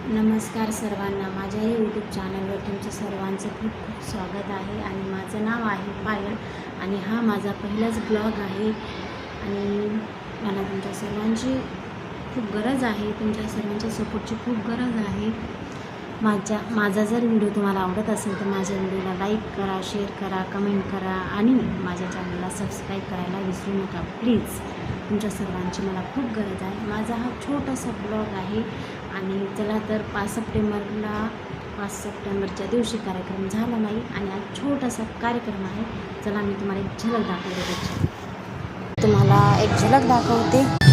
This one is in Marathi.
नमस्कार सर्वांना, माझ्या यूट्यूब चॅनलवर तुमचं सर्वांचं खूप खूप स्वागत आहे. आणि माझं नाव आहे पायल आणि हा माझा पहिलाच ब्लॉग आहे. आणि मला तुमच्या सर्वांची खूप गरज आहे, तुमच्या सर्वांच्या सपोर्टची खूप गरज आहे. माझा जर व्हिडिओ तुम्हाला आवडत असेल तर माझ्या व्हिडिओला लाईक करा, शेअर करा, कमेंट करा आणि माझ्या चॅनलला सबस्क्राईब करायला विसरू नका प्लीज. तुमच्या सर्वांची मला खूप गरज आहे. माझा हा छोटासा ब्लॉग आहे. आणि चला तर 5 सप्टेंबरच्या दिवशी कार्यक्रम झाला नाही आणि आज छोटासा कार्यक्रम आहे. चला मी तुम्हाला एक झलक दाखवते, तुम्हाला एक झलक दाखवते.